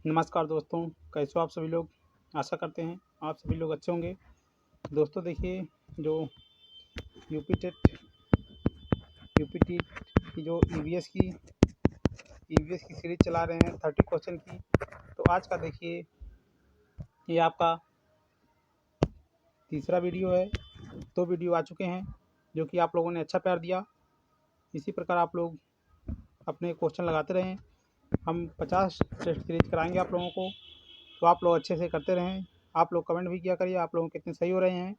नमस्कार दोस्तों, कैसे हो आप सभी लोग। आशा करते हैं आप सभी लोग अच्छे होंगे। दोस्तों देखिए, जो यूपी टेट यूपी टेट की जो ईवीएस की सीरीज चला रहे हैं 30 क्वेश्चन की। तो आज का देखिए, ये आपका तीसरा वीडियो है। 2 वीडियो आ चुके हैं जो कि आप लोगों ने अच्छा प्यार दिया। इसी प्रकार आप लोग अपने क्वेश्चन लगाते रहें। हम 50 टेस्ट सीरीज कराएंगे आप लोगों को, तो आप लोग अच्छे से करते रहें। आप लोग कमेंट भी किया करिए आप लोगों के कितने सही हो रहे हैं।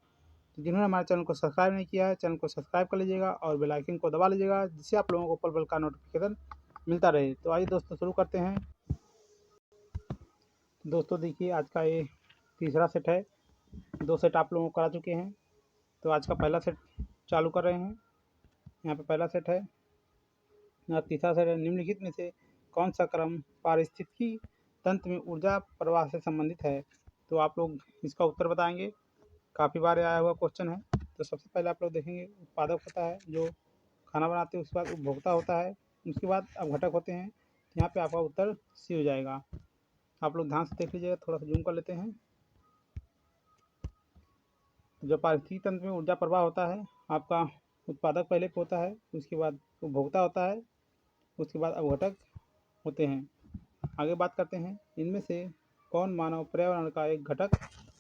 तो जिन्होंने हमारे चैनल को सब्सक्राइब नहीं किया है, चैनल को सब्सक्राइब कर लीजिएगा और बेल आइकन को दबा लीजिएगा, जिससे आप लोगों को पल पल का नोटिफिकेशन मिलता रहे। तो आइए दोस्तों, शुरू करते हैं। दोस्तों देखिए, आज का ये तीसरा सेट है। 2 सेट आप लोगों को करा चुके हैं, तो आज का पहला सेट चालू कर रहे हैं। यहाँ पे पहला सेट है और तीसरा सेट है। निम्नलिखित में से कौन सा क्रम पारिस्थितिकी तंत्र में ऊर्जा प्रवाह से संबंधित है। तो आप लोग इसका उत्तर बताएंगे। काफ़ी बार आया हुआ क्वेश्चन है। तो सबसे पहले आप लोग देखेंगे, उत्पादक होता है जो खाना बनाते हैं, उसके बाद उपभोक्ता होता है, उसके बाद अपघटक होते हैं। यहाँ पे आपका उत्तर सी हो जाएगा। आप लोग ध्यान से देख लीजिएगा, थोड़ा सा जूम कर लेते हैं। जो पारिस्थितिकी तंत्र में ऊर्जा प्रवाह होता है, आपका उत्पादक पहले पे होता है, उसके बाद उपभोक्ता होता है, उसके बाद अपघटक होते हैं। आगे बात करते हैं, इनमें से कौन मानव पर्यावरण का एक घटक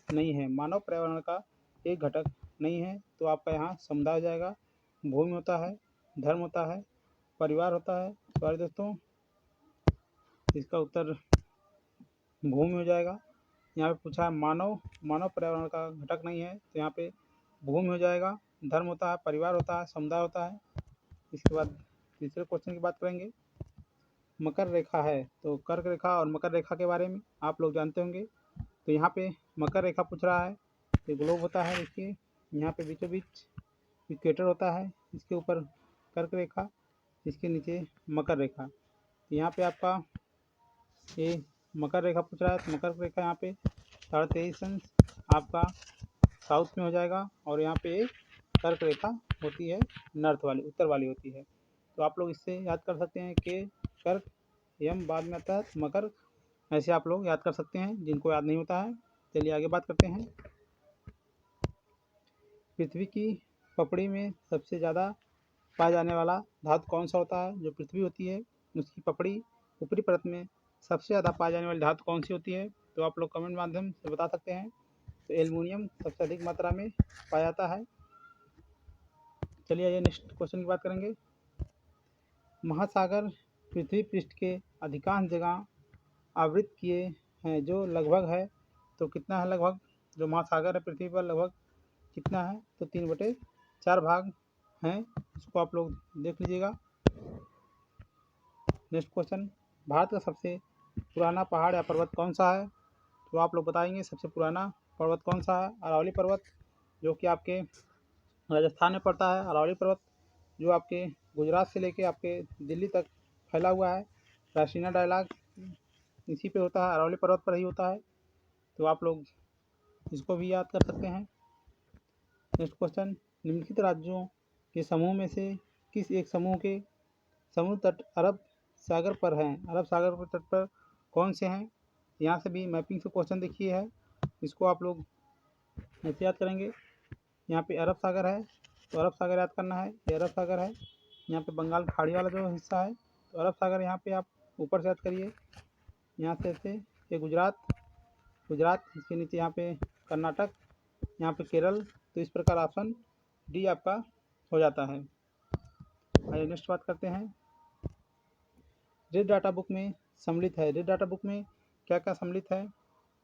नहीं है। मानव पर्यावरण का एक घटक नहीं है, तो आपका यहाँ समुदाय हो जाएगा। भूमि होता है, धर्म होता है, परिवार होता है। सॉरी दोस्तों, इसका उत्तर भूमि हो जाएगा। यहाँ पे पूछा है मानव पर्यावरण का घटक नहीं है, तो यहाँ पे भूमि हो जाएगा। धर्म होता है, परिवार होता है, समुदाय होता है। इसके बाद तीसरे क्वेश्चन की बात करेंगे। मकर रेखा है, तो कर्क रेखा और मकर रेखा के बारे में आप लोग जानते होंगे। तो यहाँ पे मकर रेखा पूछ रहा है। ये ग्लोब होता है, देखिए यहाँ पे बीचों बीच इक्वेटर होता है, इसके ऊपर कर्क रेखा, इसके नीचे मकर रेखा। तो यहाँ पे आपका ये मकर रेखा पूछ रहा है, तो मकर रेखा यहाँ पे 23.5 अंश आपका साउथ में हो जाएगा। और यहाँ पे एक कर्क रेखा होती है, नॉर्थ वाली, उत्तर वाली होती है। तो आप लोग इससे याद कर सकते हैं कि कर्क यम बाद में आता है मकर, ऐसे आप लोग याद कर सकते हैं जिनको याद नहीं होता है। चलिए आगे बात करते हैं। पृथ्वी की पपड़ी में सबसे ज़्यादा पाया जाने वाला धातु कौन सा होता है। जो पृथ्वी होती है उसकी पपड़ी ऊपरी परत में सबसे ज़्यादा पाई जाने वाली धातु कौन सी होती है, तो आप लोग कमेंट माध्यम से बता सकते हैं। तो एल्युमिनियम सबसे अधिक मात्रा में पाया जाता है। चलिए आइए नेक्स्ट क्वेश्चन की बात करेंगे। महासागर पृथ्वी पृष्ठ के अधिकांश जगह आवृत किए हैं, जो लगभग है। तो कितना है लगभग, जो महासागर है पृथ्वी पर लगभग कितना है, तो 3/4 भाग हैं। इसको आप लोग देख लीजिएगा। नेक्स्ट क्वेश्चन, भारत का सबसे पुराना पहाड़ या पर्वत कौन सा है। तो आप लोग बताएंगे सबसे पुराना पर्वत कौन सा है। अरावली पर्वत, जो कि आपके राजस्थान में पड़ता है। अरावली पर्वत जो आपके गुजरात से लेके आपके दिल्ली तक फैला हुआ है। राशीना डायलॉग इसी पे होता है, अरावली पर्वत पर ही होता है। तो आप लोग इसको भी याद कर सकते हैं। नेक्स्ट क्वेश्चन, निम्नलिखित राज्यों के समूह में से किस एक समूह के समुद्र तट अरब सागर पर हैं। अरब सागर पर तट पर कौन से हैं। यहाँ से भी मैपिंग से क्वेश्चन देखिए है, इसको आप लोग ऐसे याद करेंगे। यहाँ पे अरब सागर है, तो अरब सागर याद करना है। ये अरब सागर है। यहाँ पे बंगाल खाड़ी वाला जो हिस्सा है, तो अरब सागर यहाँ पे आप ऊपर से याद करिए। यहाँ से ऐसे ये गुजरात, इसके नीचे यहाँ पे कर्नाटक, यहाँ पे केरल। तो इस प्रकार ऑप्शन डी आपका हो जाता है। आइए नेक्स्ट बात करते हैं। रेड डाटा बुक में सम्मिलित है। रेड डाटा बुक में क्या क्या सम्मिलित है,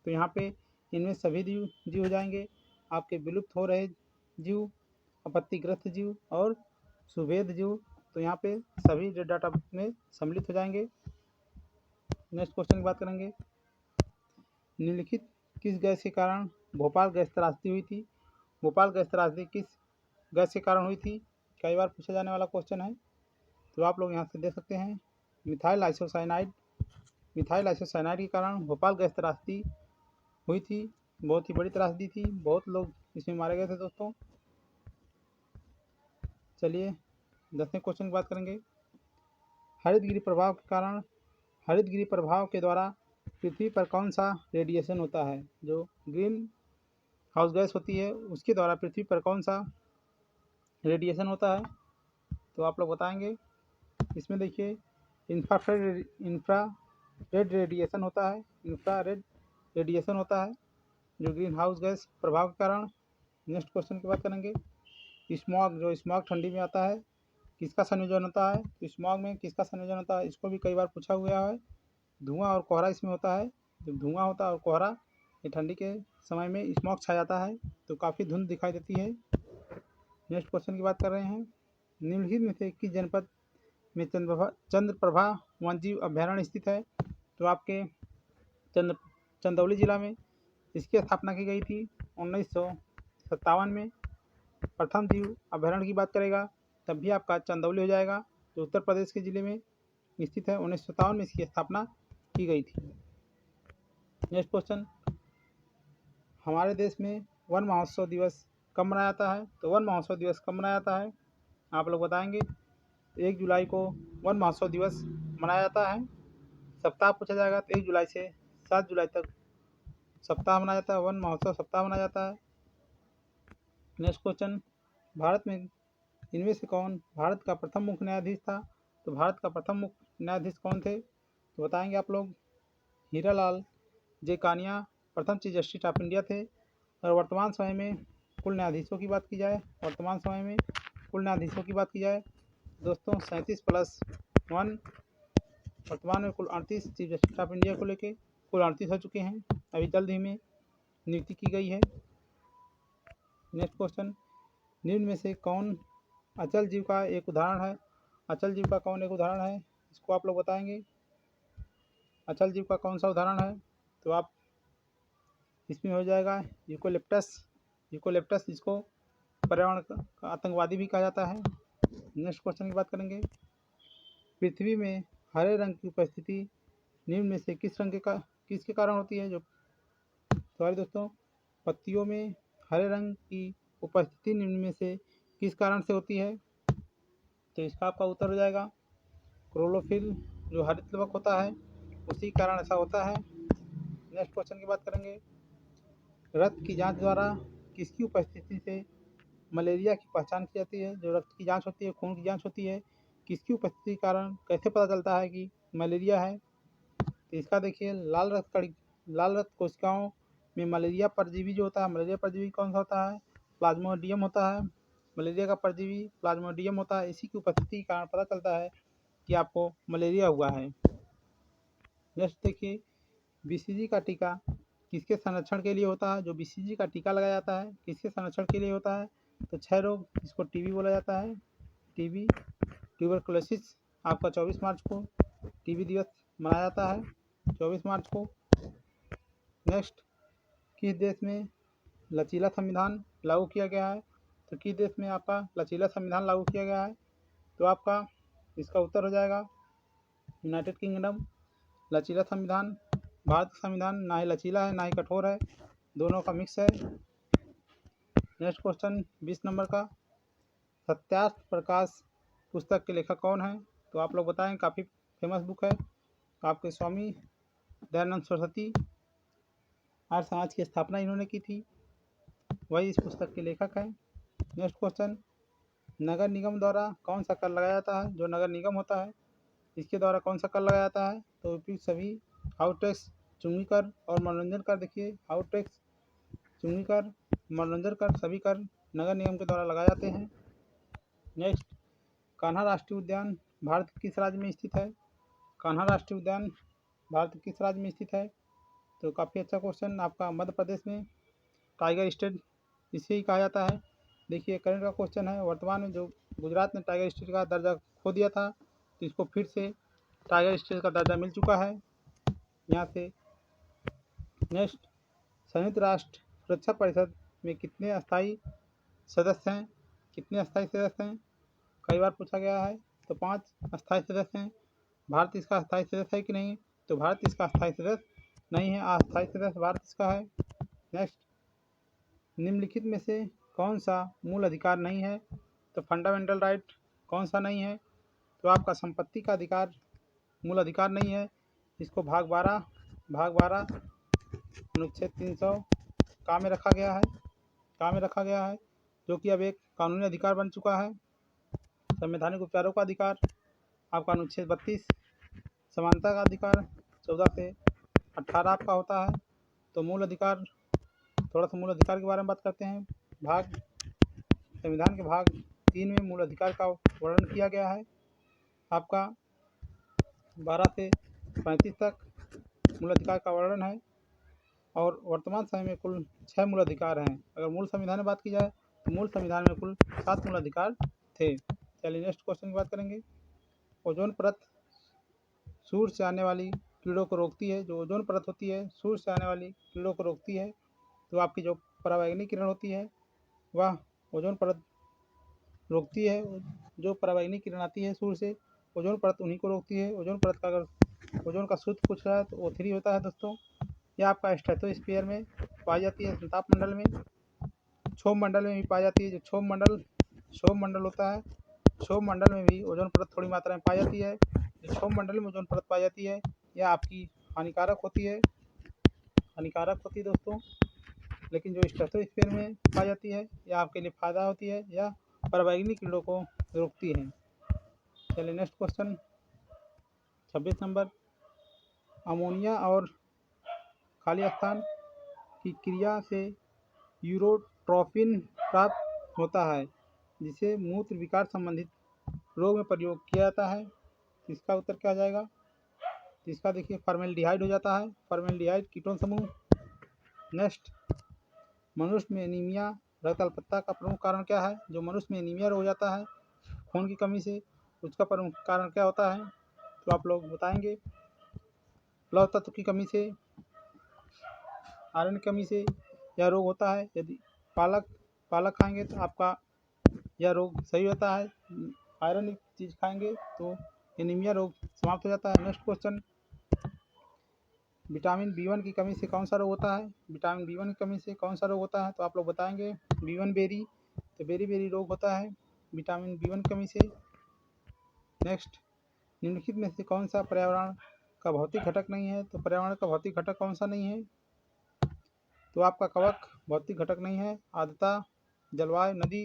तो यहाँ पे इनमें सभी जीव हो जाएंगे। आपके विलुप्त हो रहे जीव, आपत्तिग्रस्त जीव और सुभेद जीव, तो यहाँ पे सभी रेड डाटा बुक में सम्मिलित हो जाएंगे। नेक्स्ट क्वेश्चन की बात करेंगे। निम्नलिखित किस गैस के कारण भोपाल गैस त्रासदी हुई थी। भोपाल गैस त्रासदी किस गैस के कारण हुई थी, कई बार पूछा जाने वाला क्वेश्चन है। तो आप लोग यहाँ से देख सकते हैं, मिथाइल आइसोसाइनाइड के कारण भोपाल गैस त्रासदी हुई थी। बहुत ही बड़ी त्रासदी थी, बहुत लोग इसमें मारे गए थे दोस्तों। चलिए 10वें क्वेश्चन की बात करेंगे। हरितगिरी प्रभाव के द्वारा पृथ्वी पर कौन सा रेडिएशन होता है? जो ग्रीन हाउस गैस होती है उसके द्वारा पृथ्वी पर कौन सा रेडिएशन होता है? तो आप लोग बताएंगे। इसमें देखिए इंफ्रारेड रेडिएशन होता है, इंफ्रारेड रेडिएशन होता है जो ग्रीन हाउस गैस प्रभाव के कारण। नेक्स्ट क्वेश्चन की बात करेंगे। स्मॉग, जो स्मॉग ठंडी में आता है किसका संयोजन होता है? तो स्मॉग में किसका संयोजन होता है? इसको भी कई बार पूछा हुआ है। धुआं और कोहरा इसमें होता है। जब धुआं होता है और कोहरा, ये ठंडी के समय में स्मॉग छा जाता है तो काफ़ी धुंध दिखाई देती है। नेक्स्ट क्वेश्चन की बात कर रहे हैं। निम्नलिखित में से किस जनपद में चंद्रप्रभा वन्यजीव अभ्यारण्य स्थित है? तो आपके चंदौली जिला में इसकी स्थापना की गई थी 1957 में। प्रथम जीव अभ्यारण्य की बात करेगा तब भी आपका चंदौली हो जाएगा, जो उत्तर प्रदेश के जिले में स्थित है। 1957 में इसकी स्थापना की गई थी। नेक्स्ट क्वेश्चन, हमारे देश में वन महोत्सव दिवस कब मनाया जाता है? तो वन महोत्सव दिवस कब मनाया जाता है आप लोग बताएंगे। 1 जुलाई को वन महोत्सव दिवस मनाया जाता है। सप्ताह पूछा जाएगा तो 1 जुलाई से 7 जुलाई तक सप्ताह मनाया जाता है, वन महोत्सव सप्ताह मनाया जाता है। नेक्स्ट क्वेश्चन, भारत में इनमें से कौन भारत का प्रथम मुख्य न्यायाधीश था? तो भारत का प्रथम मुख्य न्यायाधीश कौन थे? तो बताएंगे आप लोग। हीरालाल जे कानिया प्रथम चीफ जस्टिस ऑफ इंडिया थे। और वर्तमान समय में कुल न्यायाधीशों की बात की जाए, दोस्तों 37+1, वर्तमान में कुल 38 चीफ जस्टिस ऑफ इंडिया को लेके कुल 38 हो चुके हैं। अभी जल्द ही में नियुक्ति की गई है। नेक्स्ट क्वेश्चन, निम्न में से कौन अचल जीव का एक उदाहरण है? अचल जीव का कौन एक उदाहरण है, इसको आप लोग बताएंगे। अचल जीव का कौन सा उदाहरण है? तो आप इसमें हो जाएगा यूकोलिप्टस, जिसको पर्यावरण का आतंकवादी भी कहा जाता है। नेक्स्ट क्वेश्चन की बात करेंगे। पृथ्वी में हरे रंग की उपस्थिति निम्न में से किसके कारण होती है? जो सॉरी दोस्तों, पत्तियों में हरे रंग की उपस्थिति निम्न में से किस कारण से होती है? तो इसका आपका उत्तर हो जाएगा क्लोरोफिल, जो हरित लवक होता है उसी कारण ऐसा होता है। नेक्स्ट क्वेश्चन की बात करेंगे। रक्त की जांच द्वारा किसकी उपस्थिति से मलेरिया की पहचान की जाती है? जो रक्त की जांच होती है, खून की जांच होती है, किसकी उपस्थिति के कारण कैसे पता चलता है कि मलेरिया है? तो इसका देखिए, लाल रक्त कोशिकाओं में मलेरिया परजीवी जो होता है, मलेरिया परजीवी कौन सा होता है? प्लाज्मोडियम होता है। मलेरिया का परजीवी प्लाज्मोडियम होता है। इसी की उपस्थिति के कारण पता चलता है कि आपको मलेरिया हुआ है। नेक्स्ट देखिए, बीसीजी का टीका किसके संरक्षण के लिए होता है? जो बीसीजी का टीका लगाया जाता है किसके संरक्षण के लिए होता है? तो 6 रोग, जिसको टीबी बोला जाता है, टीबी ट्यूबरकुलोसिस। आपका 24 मार्च को टीबी दिवस मनाया जाता है, 24 मार्च को। नेक्स्ट, किस देश में लचीला संविधान लागू किया गया है? तो किस देश में आपका लचीला संविधान लागू किया गया है? तो आपका इसका उत्तर हो जाएगा यूनाइटेड किंगडम। लचीला संविधान, भारत का संविधान ना ही लचीला है ना ही कठोर है, दोनों का मिक्स है। नेक्स्ट क्वेश्चन 20 नंबर का, सत्यार्थ प्रकाश पुस्तक के लेखक कौन है? तो आप लोग बताएं। काफ़ी फेमस बुक है, आपके स्वामी दयानंद सरस्वती, आर्य समाज की स्थापना इन्होंने की थी, वही इस पुस्तक के लेखक हैं। नेक्स्ट क्वेश्चन, नगर निगम द्वारा कौन सा कर लगाया जाता है? जो नगर निगम होता है इसके द्वारा कौन सा कर लगाया जाता है? तो उपयुक्त सभी हाउस टैक्स, चुंगी कर और मनोरंजन कर। देखिए, हाउस टैक्स, चुंगी कर, मनोरंजन कर, सभी कर नगर निगम के द्वारा लगाए जाते हैं। नेक्स्ट, कान्हा राष्ट्रीय उद्यान भारत के किस राज्य में स्थित है? कान्हा राष्ट्रीय उद्यान भारत के किस राज्य में स्थित है? तो काफ़ी अच्छा क्वेश्चन, आपका मध्य प्रदेश में टाइगर स्टेट इसे ही कहा जाता है। देखिए, करंट का क्वेश्चन है, वर्तमान में जो गुजरात ने टाइगर स्टेट का दर्जा खो दिया था तो इसको फिर से टाइगर स्टेट का दर्जा मिल चुका है यहाँ से। नेक्स्ट, संयुक्त राष्ट्र सुरक्षा परिषद में कितने अस्थायी सदस्य हैं? कई बार पूछा गया है। तो 5 अस्थायी सदस्य हैं। भारत इसका अस्थायी सदस्य है कि नहीं? तो भारत इसका अस्थायी सदस्य नहीं है, अस्थायी सदस्य भारत इसका है। नेक्स्ट, निम्नलिखित में से कौन सा मूल अधिकार नहीं है? तो फंडामेंटल राइट कौन सा नहीं है? तो आपका संपत्ति का अधिकार मूल अधिकार नहीं है, इसको भाग 12 भाग 12 अनुच्छेद 300 काम में रखा गया है जो कि अब एक कानूनी अधिकार बन चुका है। संवैधानिक उपचारों का अधिकार आपका अनुच्छेद 32 समानता का अधिकार 14 से 18 आपका होता है। तो मूल अधिकार, थोड़ा सा मूल अधिकार के बारे में बात करते हैं। संविधान के भाग 3 में मूल अधिकार का वर्णन किया गया है। आपका 12 से 35 तक मूल अधिकार का वर्णन है और वर्तमान समय में कुल 6 मूल अधिकार हैं। अगर मूल संविधान में बात की जाए तो मूल संविधान में कुल 7 मूल अधिकार थे। चलिए नेक्स्ट क्वेश्चन की बात करेंगे। ओजोन परत सूर्य से आने वाली कीड़ों को रोकती है। जो ओजोन परत होती है सूर्य से आने वाली कीड़ों को रोकती है। तो आपकी जो पराबैंगनी किरण होती है वह ओजोन परत रोकती है। जो पराबैंगनी किरण आती है सूर्य से, ओजोन परत उन्हीं को रोकती है। ओजोन परत का अगर ओजोन का सूत्र पूछ रहा है तो O3 होता है दोस्तों। यह आपका स्ट्रेटोस्फीयर में पाई जाती है, ताप मंडल में, क्षोभ मंडल में भी पाई जाती है। जो क्षोभ मंडल होता है, क्षोभ मंडल में भी ओजोन परत थोड़ी मात्रा में पाई जाती है। जो क्षोभ मंडल में ओजोन परत पाई जाती है यह आपकी हानिकारक होती है दोस्तों। लेकिन जो स्ट्रेटोस्फीयर में पाई जाती है यह आपके लिए फ़ायदा होती है, यह पराबैंगनी किरणों को रोकती है। चलिए नेक्स्ट क्वेश्चन 26 नंबर। अमोनिया और खाली स्थान की क्रिया से यूरोट्रोपिन प्राप्त होता है जिसे मूत्र विकार संबंधित रोग में प्रयोग किया जाता है। इसका उत्तर क्या आ जाएगा? इसका देखिए फॉर्मेल्डिहाइड हो जाता है। फॉर्मेल्डिहाइड कीटोन समूह। नेक्स्ट, मनुष्य में एनीमिया रक्त अल्पत्ता का प्रमुख कारण क्या है? जो मनुष्य में एनीमिया हो जाता है खून की कमी से, उसका प्रमुख कारण क्या होता है? तो आप लोग बताएंगे। लौह तत्व की कमी से, आयरन की कमी से यह रोग होता है। यदि पालक खाएंगे तो आपका यह रोग सही होता है। आयरन चीज़ खाएंगे तो एनीमिया रोग समाप्त हो जाता है। नेक्स्ट क्वेश्चन, विटामिन B1 की कमी से कौन सा रोग होता है? विटामिन B1 की कमी से कौन सा रोग होता है? तो आप लोग बताएंगे। B1 बेरी, तो बेरी रोग होता है विटामिन B1 की कमी से। नेक्स्ट, निम्नलिखित में से कौन सा पर्यावरण का भौतिक घटक नहीं है? तो पर्यावरण का भौतिक घटक कौन सा नहीं है? तो आपका कवक भौतिक घटक नहीं है। आर्द्रता, जलवायु, नदी,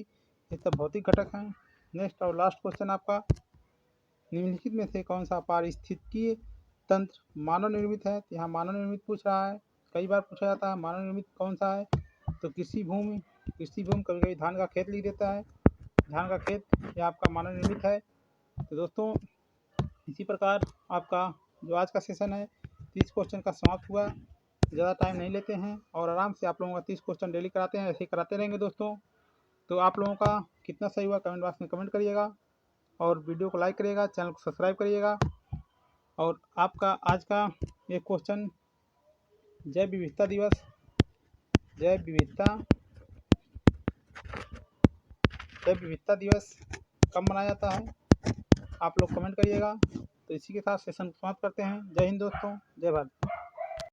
ये सब भौतिक घटक हैं। नेक्स्ट और लास्ट क्वेश्चन आपका, निम्नलिखित में से कौन सा पारिस्थितिकीय तंत्र मानव निर्मित है? यहाँ मानव निर्मित पूछ रहा है, कई बार पूछा जाता है मानव निर्मित कौन सा है? तो कृषि भूमि कभी कभी धान का खेत लिख देता है। धान का खेत ये आपका मानव निर्मित है। तो दोस्तों इसी प्रकार आपका जो आज का सेशन है 30 क्वेश्चन का समाप्त हुआ। ज़्यादा टाइम नहीं लेते हैं और आराम से आप लोगों का 30 क्वेश्चन डेली कराते हैं, ऐसे ही कराते रहेंगे दोस्तों। तो आप लोगों का कितना सही हुआ कमेंट बॉक्स में कमेंट करिएगा और वीडियो को लाइक करिएगा, चैनल को सब्सक्राइब करिएगा। और आपका आज का एक क्वेश्चन, जैव विविधता दिवस कब मनाया जाता है? आप लोग कमेंट करिएगा। तो इसी के साथ सेशन समाप्त करते हैं। जय हिंद दोस्तों, जय भारत।